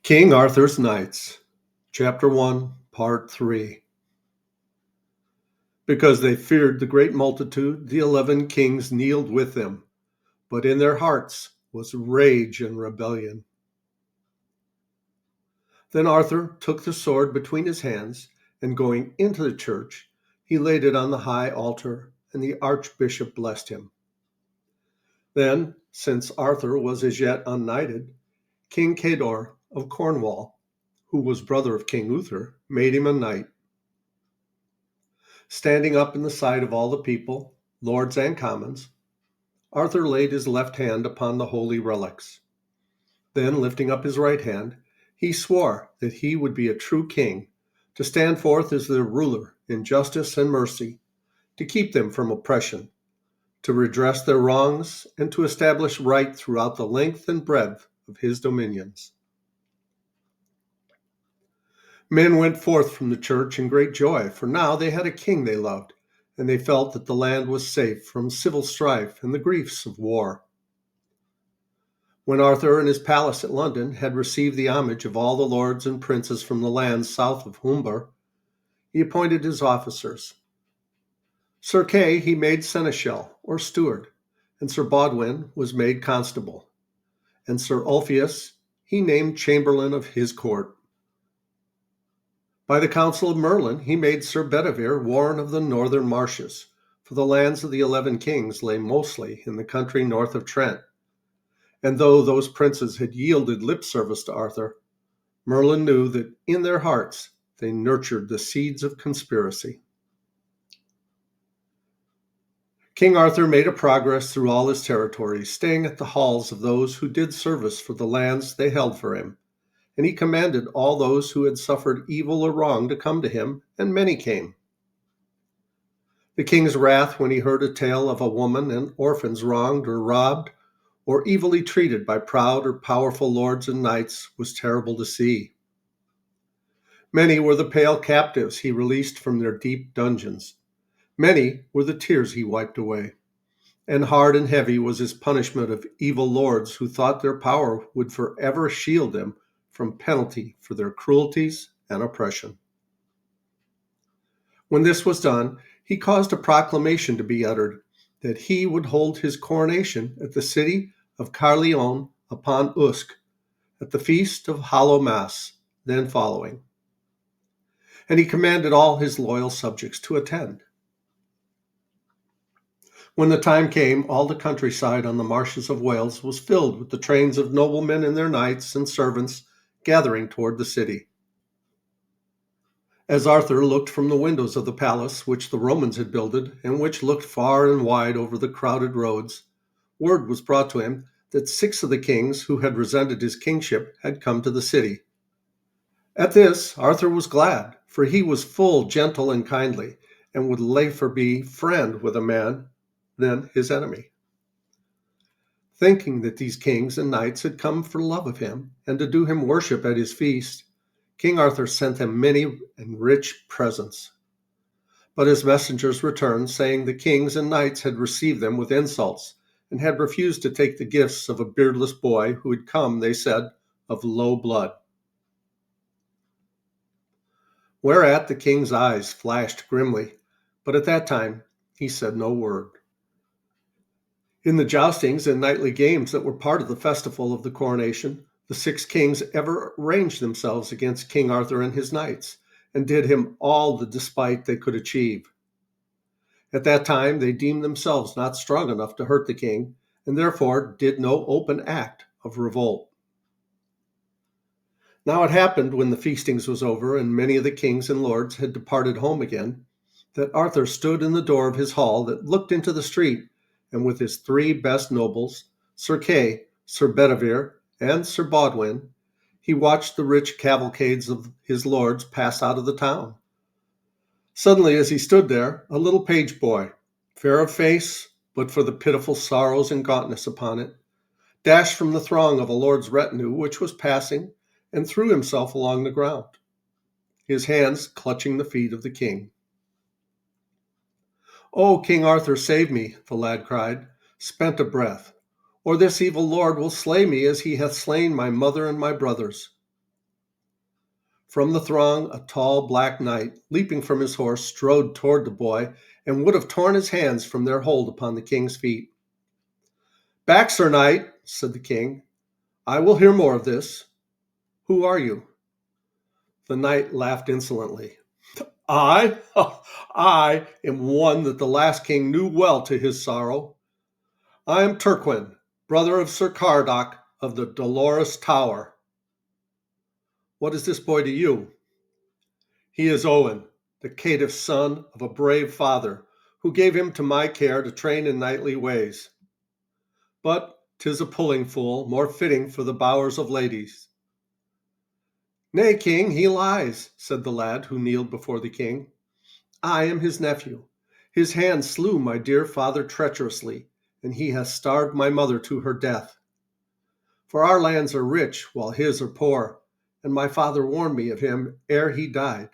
King Arthur's Knights, Chapter 1, Part 3. Because they feared the great multitude, the 11 kings kneeled with them, but in their hearts was rage and rebellion. Then Arthur took the sword between his hands, and going into the church, he laid it on the high altar, and the archbishop blessed him. Then, since Arthur was as yet unknighted, King Cador of Cornwall, who was brother of King Uther, made him a knight. Standing up in the sight of all the people, lords and commons, Arthur laid his left hand upon the holy relics. Then, lifting up his right hand, he swore that he would be a true king, to stand forth as their ruler in justice and mercy, to keep them from oppression, to redress their wrongs, and to establish right throughout the length and breadth of his dominions. Men went forth from the church in great joy, for now they had a king they loved, and they felt that the land was safe from civil strife and the griefs of war. When Arthur in his palace at London had received the homage of all the lords and princes from the lands south of Humber, he appointed his officers. Sir Kay he made seneschal, or steward, and Sir Bodwin was made constable, and Sir Ulfius he named chamberlain of his court. By the counsel of Merlin, he made Sir Bedivere warden of the northern marches, for the lands of the 11 kings lay mostly in the country north of Trent. And though those princes had yielded lip service to Arthur, Merlin knew that in their hearts they nurtured the seeds of conspiracy. King Arthur made a progress through all his territories, staying at the halls of those who did service for the lands they held for him. And he commanded all those who had suffered evil or wrong to come to him, and many came. The king's wrath when he heard a tale of a woman and orphans wronged or robbed or evilly treated by proud or powerful lords and knights was terrible to see. Many were the pale captives he released from their deep dungeons. Many were the tears he wiped away. And hard and heavy was his punishment of evil lords who thought their power would forever shield them from penalty for their cruelties and oppression. When this was done, he caused a proclamation to be uttered that he would hold his coronation at the city of Caerleon upon Usk, at the feast of Hallowmas, then following. And he commanded all his loyal subjects to attend. When the time came, all the countryside on the marshes of Wales was filled with the trains of noblemen and their knights and servants gathering toward the city. As Arthur looked from the windows of the palace which the Romans had builded, and which looked far and wide over the crowded roads, word was brought to him that 6 of the kings who had resented his kingship had come to the city. At this, Arthur was glad, for he was full gentle and kindly, and would liefer be friend with a man than his enemy. Thinking that these kings and knights had come for love of him, and to do him worship at his feast, King Arthur sent them many and rich presents. But his messengers returned, saying the kings and knights had received them with insults, and had refused to take the gifts of a beardless boy who had come, they said, of low blood. Whereat the king's eyes flashed grimly, but at that time he said no word. In the joustings and knightly games that were part of the festival of the coronation, the 6 kings ever ranged themselves against King Arthur and his knights, and did him all the despite they could achieve. At that time they deemed themselves not strong enough to hurt the king, and therefore did no open act of revolt. Now it happened when the feastings was over, and many of the kings and lords had departed home again, that Arthur stood in the door of his hall that looked into the street, and with his 3 best nobles, Sir Kay, Sir Bedivere, and Sir Bodwin, he watched the rich cavalcades of his lords pass out of the town. Suddenly, as he stood there, a little page boy, fair of face, but for the pitiful sorrows and gauntness upon it, dashed from the throng of a lord's retinue which was passing, and threw himself along the ground, his hands clutching the feet of the king. "O King Arthur, save me," the lad cried, spent of breath, "or this evil lord will slay me as he hath slain my mother and my brothers." From the throng, a tall black knight, leaping from his horse, strode toward the boy and would have torn his hands from their hold upon the king's feet. "Back, Sir Knight," said the king. "I will hear more of this. Who are you?" The knight laughed insolently. "I? I am one that the last king knew well to his sorrow. I am Turquin, brother of Sir Caradoc of the Dolorous Tower." "What is this boy to you?" "He is Owen, the caitiff son of a brave father, who gave him to my care to train in knightly ways. But 'tis a pulling fool, more fitting for the bowers of ladies." "Nay, king, he lies," said the lad who kneeled before the king. "I am his nephew. His hand slew my dear father treacherously, and he hath starved my mother to her death. For our lands are rich, while his are poor, and my father warned me of him ere he died.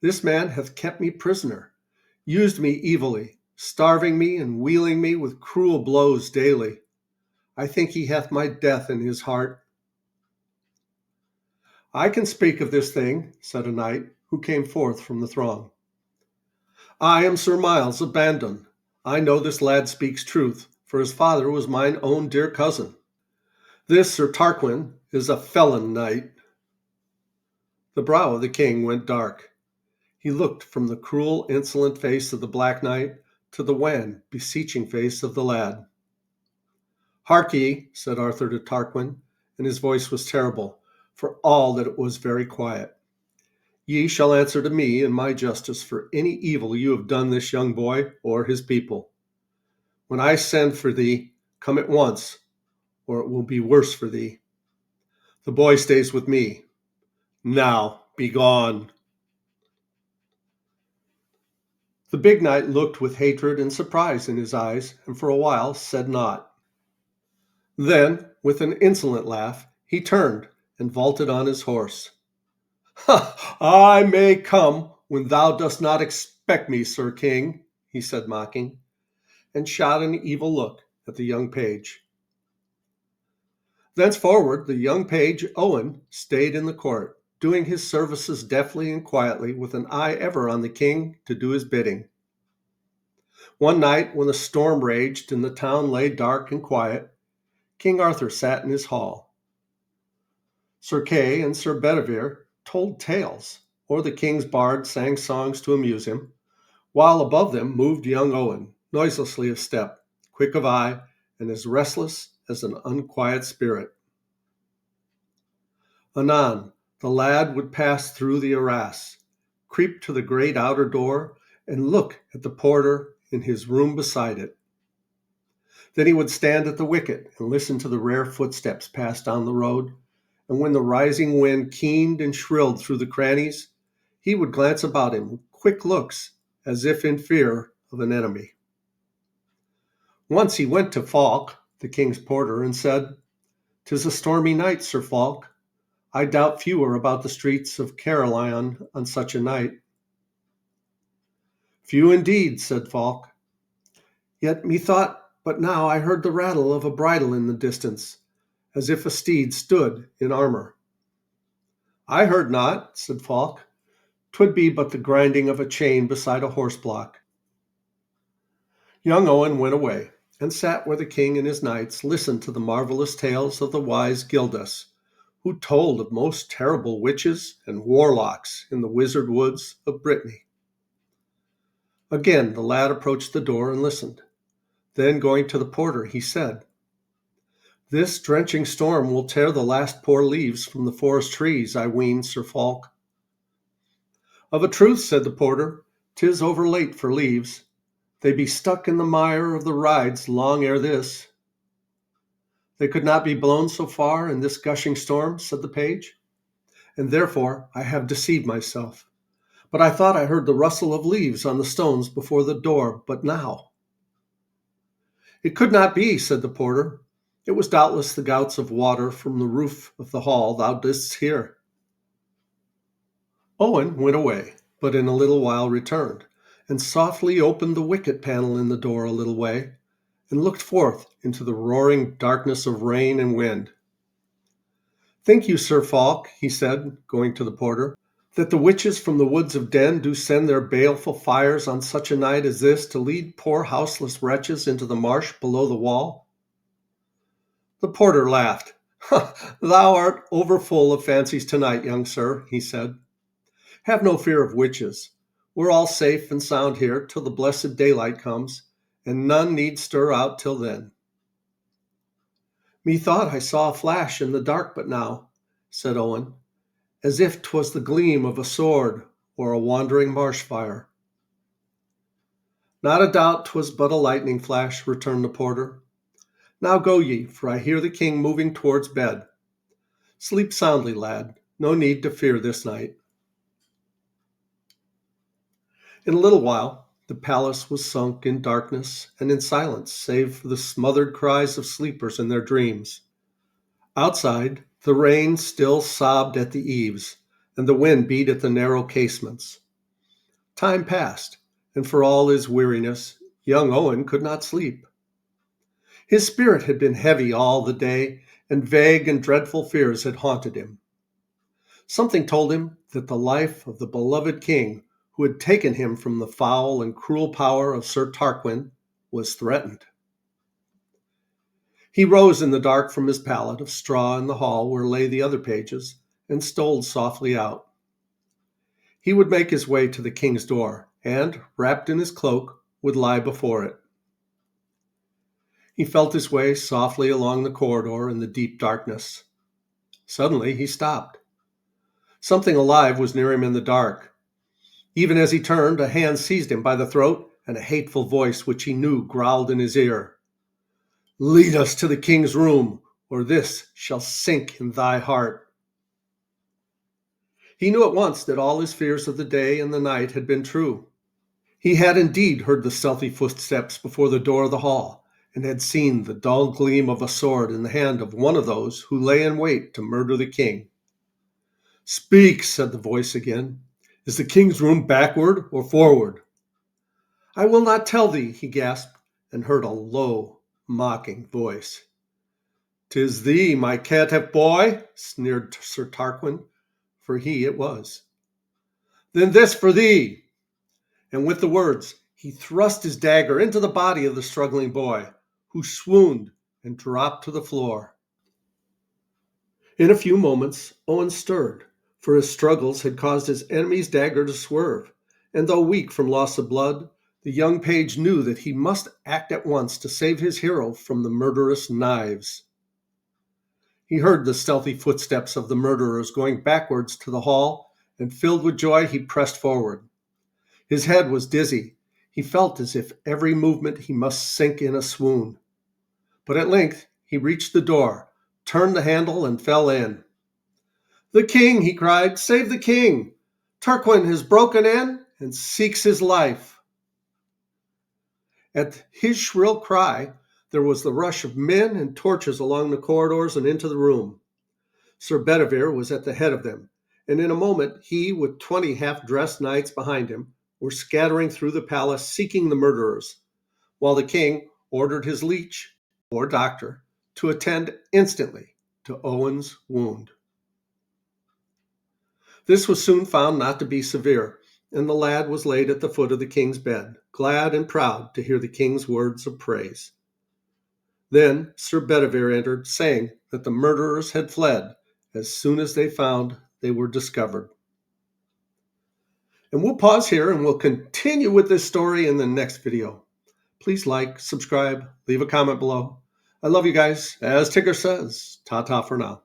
This man hath kept me prisoner, used me evilly, starving me and wheeling me with cruel blows daily. I think he hath my death in his heart." "I can speak of this thing," said a knight who came forth from the throng. "I am Sir Miles of Bandon. I know this lad speaks truth, for his father was mine own dear cousin. This Sir Tarquin is a felon knight." The brow of the king went dark. He looked from the cruel, insolent face of the Black Knight to the wan, beseeching face of the lad. "Hark ye," said Arthur to Tarquin, and his voice was terrible, for all that it was very quiet. "Ye shall answer to me in my justice for any evil you have done this young boy or his people. When I send for thee, come at once, or it will be worse for thee. The boy stays with me. Now, begone." The big knight looked with hatred and surprise in his eyes, and for a while said naught. Then, with an insolent laugh, he turned and vaulted on his horse. "Ha! I may come when thou dost not expect me, Sir King," he said, mocking, and shot an evil look at the young page. Thenceforward the young page Owen stayed in the court, doing his services deftly and quietly, with an eye ever on the king to do his bidding. One night, when a storm raged and the town lay dark and quiet, King Arthur sat in his hall. Sir Kay and Sir Bedivere told tales, or the king's bard sang songs to amuse him, while above them moved young Owen, noiselessly of step, quick of eye, and as restless as an unquiet spirit. Anon, the lad would pass through the arras, creep to the great outer door, and look at the porter in his room beside it. Then he would stand at the wicket and listen to the rare footsteps pass down the road, and when the rising wind keened and shrilled through the crannies, he would glance about him with quick looks, as if in fear of an enemy. Once he went to Falk, the king's porter, and said, "'Tis a stormy night, Sir Falk. I doubt few are about the streets of Caerleon on such a night." "Few indeed," said Falk. "Yet methought but now I heard the rattle of a bridle in the distance, as if a steed stood in armor." "I heard not," said Falk. "'Twould be but the grinding of a chain beside a horse block." Young Owen went away, and sat where the king and his knights listened to the marvelous tales of the wise Gildas, who told of most terrible witches and warlocks in the wizard woods of Brittany. Again the lad approached the door and listened. Then, going to the porter, he said, "This drenching storm will tear the last poor leaves from the forest trees, I ween, Sir Falk." "Of a truth," said the porter, "'tis over late for leaves. They be stuck in the mire of the rides long ere this." "They could not be blown so far in this gushing storm," said the page, "and therefore I have deceived myself. But I thought I heard the rustle of leaves on the stones before the door but now." "It could not be," said the porter. "It was doubtless the gouts of water from the roof of the hall thou didst hear." Owen went away, but in a little while returned, and softly opened the wicket panel in the door a little way, and looked forth into the roaring darkness of rain and wind. Think you, Sir Falk, he said, going to the porter, that the witches from the woods of Den do send their baleful fires on such a night as this to lead poor houseless wretches into the marsh below the wall? The porter laughed. Thou art overfull of fancies tonight, young sir, he said. Have no fear of witches. We're all safe and sound here till the blessed daylight comes, and none need stir out till then. Methought I saw a flash in the dark but now, said Owen, as if 'twas the gleam of a sword or a wandering marsh fire. Not a doubt 'twas but a lightning flash, returned the porter. Now go ye, for I hear the king moving towards bed. Sleep soundly, lad. No need to fear this night. In a little while, the palace was sunk in darkness and in silence, save for the smothered cries of sleepers in their dreams. Outside, the rain still sobbed at the eaves, and the wind beat at the narrow casements. Time passed, and for all his weariness, young Owen could not sleep. His spirit had been heavy all the day, and vague and dreadful fears had haunted him. Something told him that the life of the beloved king, who had taken him from the foul and cruel power of Sir Tarquin, was threatened. He rose in the dark from his pallet of straw in the hall where lay the other pages, and stole softly out. He would make his way to the king's door, and, wrapped in his cloak, would lie before it. He felt his way softly along the corridor in the deep darkness. Suddenly he stopped. Something alive was near him in the dark. Even as he turned, a hand seized him by the throat, and a hateful voice which he knew growled in his ear. Lead us to the king's room, or this shall sink in thy heart. He knew at once that all his fears of the day and the night had been true. He had indeed heard the stealthy footsteps before the door of the hall, and had seen the dull gleam of a sword in the hand of one of those who lay in wait to murder the king. Speak, said the voice again. Is the king's room backward or forward? I will not tell thee, he gasped, and heard a low, mocking voice. 'Tis thee, my caitiff boy, sneered Sir Tarquin, for he it was. Then this for thee! And with the words, he thrust his dagger into the body of the struggling boy, who swooned and dropped to the floor. In a few moments, Owen stirred, for his struggles had caused his enemy's dagger to swerve, and though weak from loss of blood, the young page knew that he must act at once to save his hero from the murderous knives. He heard the stealthy footsteps of the murderers going backwards to the hall, and filled with joy, he pressed forward. His head was dizzy. He felt as if every movement he must sink in a swoon. But at length he reached the door, turned the handle, and fell in. The king, he cried, save the king! Tarquin has broken in and seeks his life. At his shrill cry, there was the rush of men and torches along the corridors and into the room. Sir Bedivere was at the head of them, and in a moment he, with 20 half-dressed knights behind him, were scattering through the palace seeking the murderers, while the king ordered his leech, or doctor, to attend instantly to Owen's wound. This was soon found not to be severe, and the lad was laid at the foot of the king's bed, glad and proud to hear the king's words of praise. Then Sir Bedivere entered, saying that the murderers had fled as soon as they found they were discovered. And we'll pause here and we'll continue with this story in the next video. Please like, subscribe, leave a comment below. I love you guys. As Tigger says, ta-ta for now.